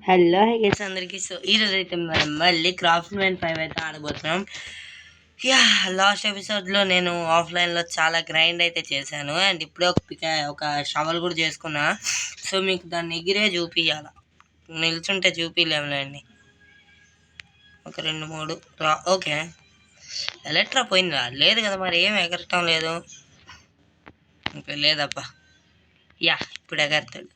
Hello guys అందరికీ. So ఈరోజు అయితే మనం మళ్ళీ క్రాఫ్ట్మెన్ 5 అయితే ఆడబోతున్నాం. లాస్ట్ ఎపిసోడ్లో నేను ఆఫ్లైన్లో చాలా గ్రైండ్ అయితే చేశాను అండ్ ఇప్పుడే ఒక షవల్ కూడా చేసుకున్నా. సో మీకు దాన్ని ఎగిరే చూపించాల, నిల్చుంటే చూపించలేములేండి. ఒక 2-3 ఓకే. ఎలక్ట్రా పోయిందా? లేదు కదా, మరి ఏం ఎగరటం లేదు. లేదప్పా. ఇప్పుడు ఎగరుతాడు.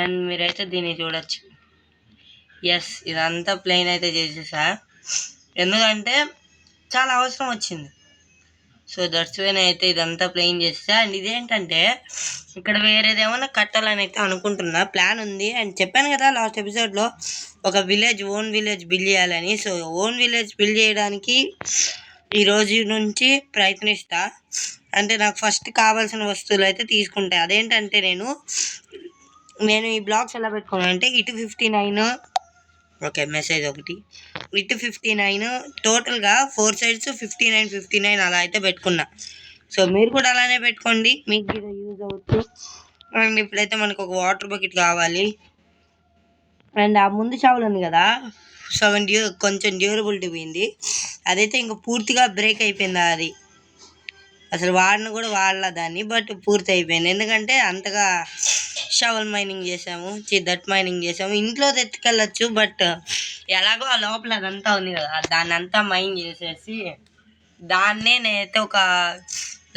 అండ్ మీరైతే దీన్ని చూడొచ్చు. ఇదంతా ప్లెయిన్ అయితే చేసేసా, ఎందుకంటే చాలా అవసరం వచ్చింది. సో దట్స్ వే అయితే ఇదంతా ప్లెయిన్ చేసేసా. అండ్ ఇదేంటంటే ఇక్కడ వేరేదేమన్నా కట్టాలని అయితే అనుకుంటున్నా, ప్లాన్ ఉంది. అండ్ చెప్పాను కదా లాస్ట్ ఎపిసోడ్లో ఒక ఓన్ విలేజ్ బిల్డ్ చేయాలని. సో ఓన్ విలేజ్ బిల్డ్ చేయడానికి ఈరోజు నుంచి ప్రయత్నిస్తా. అంటే నాకు ఫస్ట్ కావాల్సిన వస్తువులు అయితే తీసుకుంటా. అదేంటంటే నేను ఈ బ్లాక్స్ ఎలా పెట్టుకున్నాను అంటే ఇటు 59, ఓకే మెసేజ్ ఒకటి, ఇటు 59, టోటల్గా 4 సైడ్స్ 59 అలా అయితే పెట్టుకున్నా. సో మీరు కూడా అలానే పెట్టుకోండి, మీకు ఇది యూజ్ అవ్వచ్చు. అండ్ ఇప్పుడైతే మనకు ఒక వాటర్ బకెట్ కావాలి. అండ్ ఆ ముందు షవల్ ఉంది కదా, కొంచెం డ్యూరబిలిటీ పోయింది. అదైతే ఇంకా పూర్తిగా బ్రేక్ అయిపోయింది. అది అసలు వాడలా దాన్ని, బట్ పూర్తి అయిపోయింది. ఎందుకంటే అంతగా షవల్ మైనింగ్ చేసాము, దట్ మైనింగ్ చేసాము. ఇంట్లో తెచ్చుకెళ్ళచ్చు, బట్ ఎలాగో ఆ లోపల అదంతా ఉంది కదా, దాన్ని అంతా మైన్ చేసేసి దాన్నే నేనైతే ఒక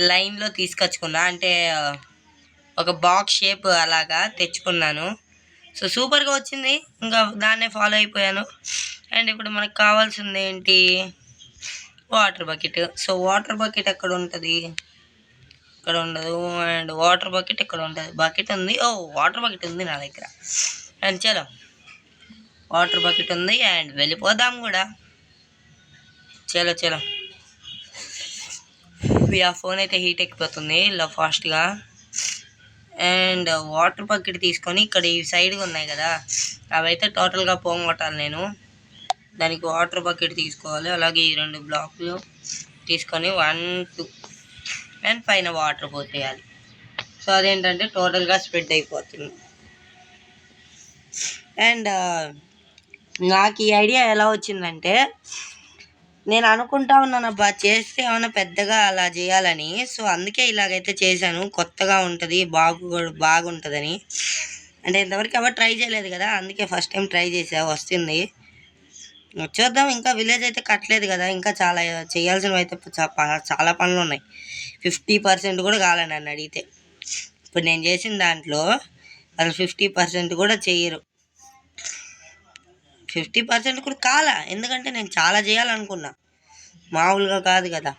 లైన్లో తీసుకొచ్చుకున్నా. అంటే ఒక బాక్స్ షేప్ అలాగా తెచ్చుకున్నాను. సో సూపర్గా వచ్చింది, ఇంకా దాన్నే ఫాలో అయిపోయాను. అండ్ ఇప్పుడు మనకు కావాల్సింది ఏంటి? Water bucket. So water bucket ఎక్కడ ఉంటుంది? ఇక్కడ ఉండదు. అండ్ వాటర్ బకెట్ ఇక్కడ ఉంటుంది. బకెట్ ఉంది, వాటర్ బకెట్ ఉంది నా దగ్గర. అండ్ చలో, వాటర్ బకెట్ ఉంది అండ్ వెళ్ళిపోదాం కూడా. చలో ఫోన్ అయితే హీట్ ఎక్కిపోతుంది ఇలా ఫాస్ట్గా. అండ్ వాటర్ బకెట్ తీసుకొని ఇక్కడ ఈ సైడ్గా ఉన్నాయి కదా, అవైతే టోటల్గా పోగొట్టాలి నేను. దానికి వాటర్ బకెట్ తీసుకోవాలి. అలాగే ఈ 2 బ్లాక్లు తీసుకొని 1, 2 అండ్ పైన వాటర్ పోసేయాలి. సో అదేంటంటే టోటల్గా స్ప్రెడ్ అయిపోతుంది. అండ్ నాకు ఈ ఐడియా ఎలా వచ్చిందంటే, నేను అనుకుంటా ఉన్నాను అబ్బా చేస్తే ఏమైనా పెద్దగా అలా చేయాలని. సో అందుకే ఇలాగైతే చేశాను, కొత్తగా ఉంటుంది, బాగుంటుందని. అంటే ఇంతవరకు ఎవరు ట్రై చేయలేదు కదా, అందుకే ఫస్ట్ టైం ట్రై చేసా. వస్తుంది, చూద్దాం. ఇంకా విలేజ్ అయితే కట్టలేదు కదా, ఇంకా చాలా చేయాల్సినవి అయితే చాలా పనులు ఉన్నాయి. 50% కూడా కాలని నన్ను అడిగితే. ఇప్పుడు నేను చేసిన దాంట్లో వాళ్ళు 50% కూడా చేయరు. 50% కూడా కాలా, ఎందుకంటే నేను చాలా చేయాలనుకున్నా, మామూలుగా కాదు కదా.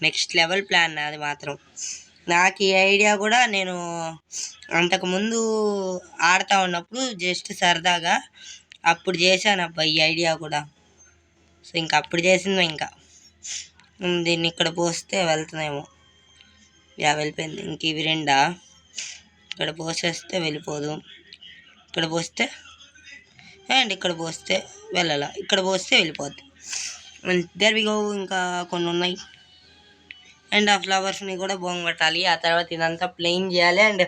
నెక్స్ట్ లెవెల్ ప్లాన్ అది మాత్రం. నాకు ఈ ఐడియా కూడా నేను అంతకుముందు ఆడుతూ ఉన్నప్పుడు జస్ట్ సరదాగా అప్పుడు చేశాను అబ్బా ఈ ఐడియా కూడా. సో ఇంకా అప్పుడు చేసింది. ఇంకా దీన్ని ఇక్కడ పోస్తే వెళ్తుందేమో. వెళ్ళిపోయింది. ఇంక ఇవి 2 ఇక్కడ పోసేస్తే వెళ్ళిపోదు, ఇక్కడ పోస్తే అండ్ ఇక్కడ పోస్తే వెళ్ళాల, ఇక్కడ పోస్తే వెళ్ళిపోద్ది. There we go. ఇంకా కొన్ని ఉన్నాయి. అండ్ ఆ ఫ్లవర్స్ని కూడా బొంగొట్టాలి. ఆ తర్వాత ఇదంతా ప్లెయిన్ చేయాలి. అండ్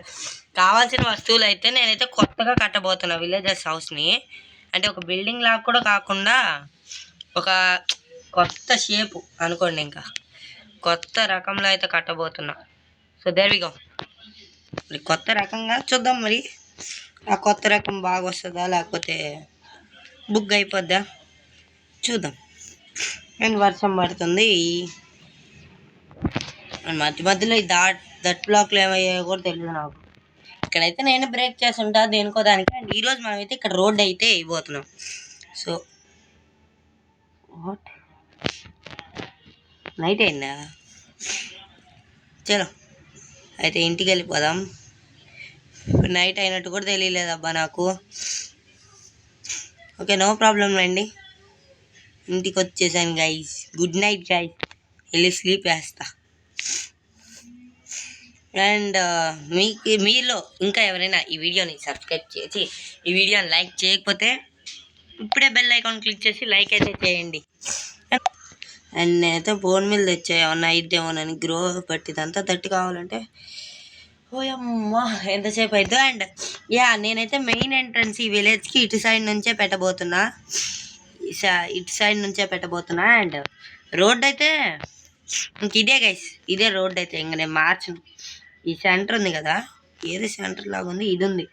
కావాల్సిన వస్తువులు అయితే నేనైతే కొత్తగా కట్టబోతున్నా విలేజర్స్ హౌస్ని. అంటే ఒక బిల్డింగ్ లాగా కూడా కాకుండా ఒక కొత్త షేపు అనుకోండి, ఇంకా కొత్త రకంలో అయితే కట్టబోతున్నా. So there we go. మరి కొత్త రకంగా చూద్దాం, మరి ఆ కొత్త రకం బాగా వస్తుందా లేకపోతే బుక్ అయిపోద్దా చూద్దాం. అండ్ వర్షం పడుతుంది, అండ్ మధ్యలో ఈ దట్ బ్లాక్లు ఏమయ్యాయో కూడా తెలియదు నాకు. ఇక్కడైతే నేను బ్రేక్ చేస్తుంటా దేనికో దానికి. అండ్ ఈరోజు మనమైతే ఇక్కడ రోడ్ అయితే అయిపోతున్నాం. సో వాట్, నైట్ అయిందా? చలో అయితే ఇంటికి వెళ్ళిపోదాం. నైట్ అయినట్టు కూడా తెలియలేదబ్బా నాకు. ఓకే, నో ప్రాబ్లం రండి, ఇంటికి వచ్చేసాను గైస్. గుడ్ నైట్ గైస్, వెళ్ళి స్లీప్ వేస్తా. అండ్ మీలో ఇంకా ఎవరైనా ఈ వీడియోని సబ్స్క్రైబ్ చేసి ఈ వీడియోని లైక్ చేయకపోతే ఇప్పుడే బెల్ ఐకాన్ క్లిక్ చేసి లైక్ అయితే చేయండి. అండ్ నేనైతే బోన్ మిల్ తెచ్చా, ఏమన్నా అయిద్దేమోనని. గ్రో పట్టిదంతా 30 కావాలంటే ఓయమ్మా ఎంతసేపు అవుతుందో. అండ్ నేనైతే మెయిన్ ఎంట్రన్స్ ఈ విలేజ్కి ఇటు సైడ్ నుంచే పెట్టబోతున్నా. ఇటు సైడ్ నుంచే పెట్టబోతున్నా. అండ్ రోడ్ అయితే ఇంక ఇదే గైస్, ఇదే రోడ్ అయితే ఇంక నేను మార్చను. ఈ సెంటర్ ఉంది కదా, ఏది సెంటర్ లాగా ఉంది, ఇది ఉంది.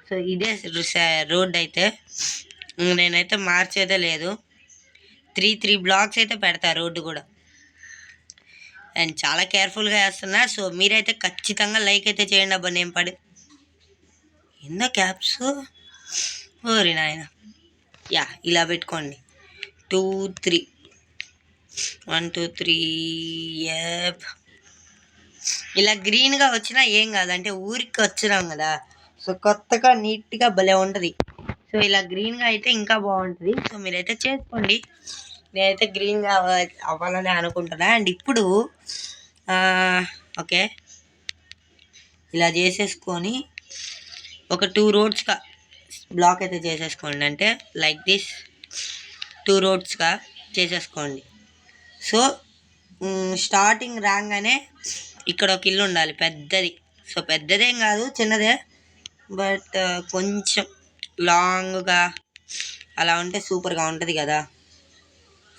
సో ఇదే రోడ్ అయితే నేనైతే మార్చేదే లేదు. 3 బ్లాక్స్ అయితే పెడతా రోడ్డు కూడా. అండ్ చాలా కేర్ఫుల్గా వేస్తున్నా. సో మీరైతే ఖచ్చితంగా లైక్ అయితే చేయండి అబ్బా. నేను పడి క్యాప్స్ ఓరి నాయన. ఇలా పెట్టుకోండి. 2 3 1 2 3 ఇలా గ్రీన్గా వచ్చినా ఏం కాదు, అంటే ఊరికి వచ్చినాం కదా, సో కొత్తగా నీట్గా భలే ఉంటుంది. సో ఇలా గ్రీన్గా అయితే ఇంకా బాగుంటుంది. సో మీరైతే చేసుకోండి. నేనైతే గ్రీన్గా అవ్వాలని అనుకుంటున్నా. అండ్ ఇప్పుడు ఓకే, ఇలా చేసేసుకొని ఒక 2 రోడ్స్గా బ్లాక్ అయితే చేసేసుకోండి. అంటే లైక్ దిస్ 2 రోడ్స్గా చేసేసుకోండి. సో స్టార్టింగ్ రాగానే ఇక్కడ ఒక ఇల్లు ఉండాలి పెద్దది. సో పెద్దదేం కాదు, చిన్నదే, బట్ కొంచెం లాంగ్గా అలా ఉంటే సూపర్గా ఉంటుంది కదా.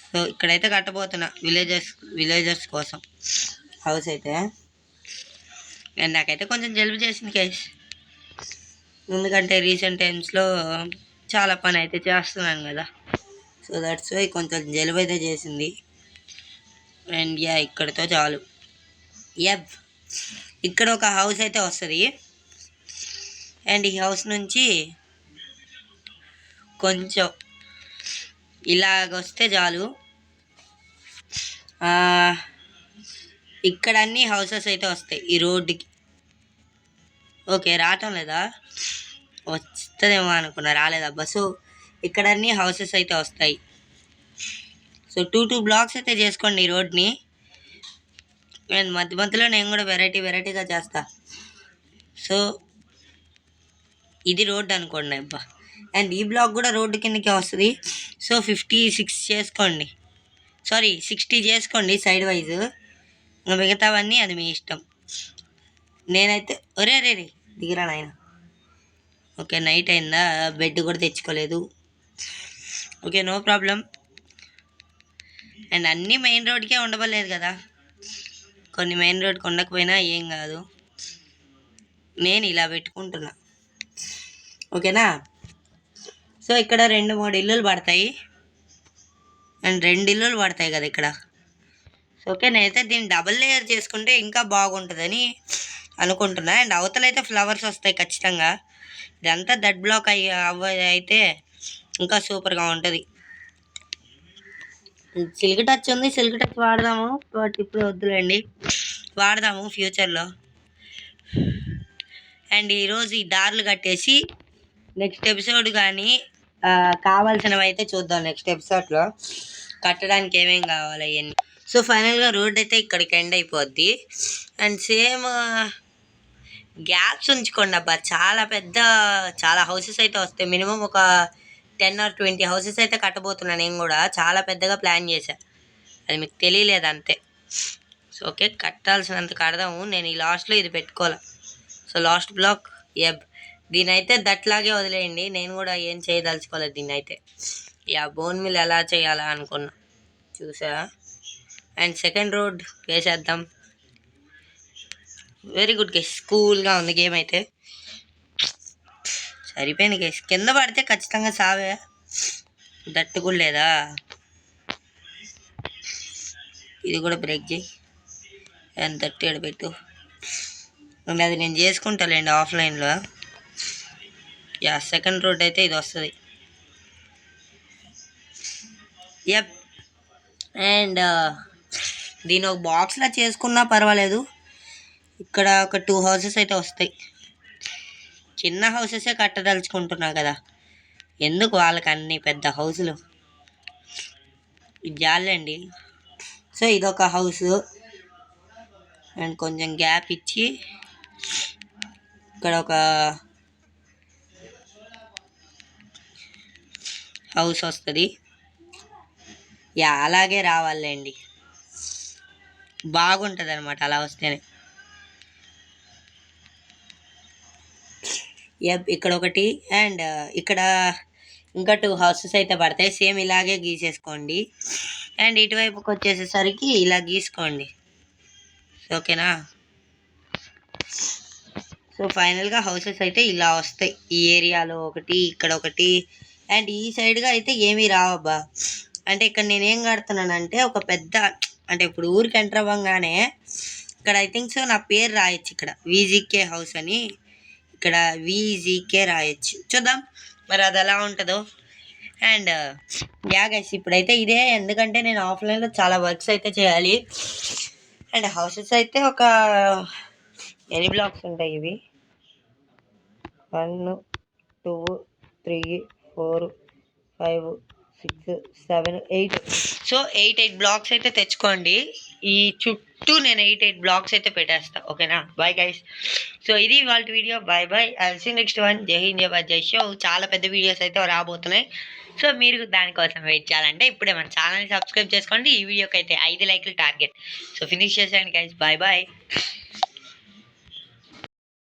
సో ఇక్కడైతే కట్టబోతున్నా విలేజర్స్ కోసం హౌస్ అయితే. అండ్ నాకైతే కొంచెం జలుబు చేసింది కేస్, ఎందుకంటే రీసెంట్ టైమ్స్లో చాలా పని అయితే చేస్తున్నాను కదా. సో దట్స్ వై కొంచెం జలుబు అయితే చేసింది. అండ్ ఇక్కడితో చాలు. ఇక్కడ ఒక హౌస్ అయితే వస్తుంది. అండ్ ఈ హౌస్ నుంచి కొంచెం ఇలాగొస్తే చాలు. ఇక్కడ అన్ని హౌసెస్ అయితే వస్తాయి ఈ రోడ్డుకి. ఓకే, రావటం లేదా, వస్తుందేమో అనుకున్నా, రాలేదబ్బా. సో ఇక్కడ అన్ని హౌసెస్ అయితే వస్తాయి. సో 2 బ్లాక్స్ అయితే చేసుకోండి ఈ రోడ్ని. అండ్ మధ్యలో నేను కూడా వెరైటీగా చేస్తా. సో ఇది రోడ్ అనుకోండి అబ్బా. అండ్ ఈ బ్లాక్ కూడా రోడ్డు కిందకే వస్తుంది. సో 56 చేసుకోండి, సారీ 60 చేసుకోండి సైడ్ వైజ్. మిగతావన్నీ అది మీ ఇష్టం. నేనైతే ఒరే దిగిరా నాయన. ఓకే, నైట్ అయిందా, బెడ్ కూడా తెచ్చుకోలేదు. Okay, no problem. అండ్ అన్నీ మెయిన్ రోడ్కే ఉండబలేదు కదా, కొన్ని మెయిన్ రోడ్కి ఉండకపోయినా ఏం కాదు. నేను ఇలా పెట్టుకుంటున్నా, ఓకేనా. సో ఇక్కడ 2-3 ఇల్లులు పడతాయి. అండ్ 2 ఇల్లులు పడతాయి కదా ఇక్కడ. సో ఓకే, నేనైతే దీన్ని డబుల్ లేయర్ చేసుకుంటే ఇంకా బాగుంటుందని అనుకుంటున్నా. అండ్ అవతలైతే ఫ్లవర్స్ వస్తాయి ఖచ్చితంగా. ఇదంతా దట్ బ్లాక్ అయితే ఇంకా సూపర్గా ఉంటుంది. సిల్క్ టచ్ ఉంది, సిల్క్ టచ్ వాడదాము, బట్ ఇప్పుడు వద్దులేండి, వాడదాము ఫ్యూచర్లో. అండ్ ఈరోజు ఈ దారులు కట్టేసి నెక్స్ట్ ఎపిసోడ్ కానీ కావాల్సినవి అయితే చూద్దాం. నెక్స్ట్ ఎపిసోడ్లో కట్టడానికి ఏమేం కావాలి అవన్నీ. సో ఫైనల్గా రోడ్ అయితే ఇక్కడికి ఎండ్ అయిపోద్ది. అండ్ సేమ్ గ్యాప్స్ ఉంచుకోండి అబ్బా. చాలా హౌసెస్ అయితే వస్తాయి. మినిమం ఒక 10 or 20 హౌసెస్ అయితే కట్టబోతున్నాను నేను కూడా. చాలా పెద్దగా ప్లాన్ చేశాను, అది మీకు తెలియలేదు అంతే. సో ఓకే, కట్టాల్సినంత కడదాము. నేను ఈ లాస్ట్లో ఇది పెట్టుకోవాలి. సో లాస్ట్ బ్లాక్ దీని అయితే దట్లాగే వదిలేయండి. నేను కూడా ఏం చేయదలుచుకోలేదు దీన్ని అయితే. బోన్ మిల్ ఎలా చేయాలా అనుకున్నా, చూసా. అండ్ సెకండ్ రోడ్ వేసేద్దాం. వెరీ గుడ్ గేస్, కూల్గా ఉంది గేమ్ అయితే. సరిపోయింది గేస్. కింద పడితే ఖచ్చితంగా సావే, దట్టు కూడా లేదా. ఇది కూడా బ్రేక్ చేయి, ఎంత తట్టు పెట్టు. అది నేను చేసుకుంటాలేండి ఆఫ్లైన్లో. సెకండ్ రోడ్ అయితే ఇది వస్తుంది. అండ్ దీని ఒక బాక్స్లా చేసుకున్నా పర్వాలేదు. ఇక్కడ ఒక 2 హౌసెస్ అయితే వస్తాయి. చిన్న హౌసెసే కట్టదలుచుకుంటున్నా కదా, ఎందుకు వాళ్ళకి అన్ని పెద్ద హౌసులు, ఇది జాలండి. సో ఇదొక హౌస్. అండ్ కొంచెం గ్యాప్ ఇచ్చి ఇక్కడ ఒక హౌస్ వస్తుంది. అలాగే రావాలండి, బాగుంటుంది అనమాట అలా వస్తేనే. ఇక్కడ ఒకటి అండ్ ఇక్కడ ఇంకా 2 హౌసెస్ అయితే పడతాయి. సేమ్ ఇలాగే గీసేసుకోండి. అండ్ ఇటువైపుకి వచ్చేసేసరికి ఇలా గీసుకోండి. ఓకేనా? సో ఫైనల్గా హౌసెస్ అయితే ఇలా వస్తాయి. ఈ ఏరియాలో ఒకటి, ఇక్కడ ఒకటి, అండ్ ఈ సైడ్గా అయితే ఏమీ రావబ్బా. అంటే ఇక్కడ నేనేం కడుతున్నానంటే ఒక పెద్ద, అంటే ఇప్పుడు ఊరికి ఎంటర్ అవ్వగానే ఇక్కడ ఐ థింక్ సో నా పేరు రాయొచ్చు. ఇక్కడ వీజీకే హౌస్ అని ఇక్కడ వీజీకే రాయొచ్చు. చూద్దాం మరి అది ఎలా ఉంటుందో. అండ్ గైస్ ఇప్పుడైతే ఇదే, ఎందుకంటే నేను ఆఫ్లైన్లో చాలా వర్క్స్ అయితే చేయాలి. అండ్ హౌసెస్ అయితే ఒక ఎన్ని బ్లాక్స్ ఉంటాయి ఇవి? 1 2 3 4 5 6 7 8. సో 8 బ్లాక్స్ అయితే తెచ్చుకోండి. ఈ చుట్టూ నేను 8 బ్లాక్స్ అయితే పెట్టేస్తా. ఓకేనా? Bye guys. సో ఇది ఇవాళ video. Bye bye. I will see next one. జై హింద్, జై భారత్, జై షో. చాలా పెద్ద వీడియోస్ అయితే రాబోతున్నాయి. సో మీరు దానికోసం వెయిట్ చేయాలంటే ఇప్పుడే మన ఛానల్ని సబ్స్క్రైబ్ చేసుకోండి. ఈ వీడియోకి అయితే 5 లైక్లు టార్గెట్. సో ఫినిష్ చేసేయండి గైస్. Bye bye.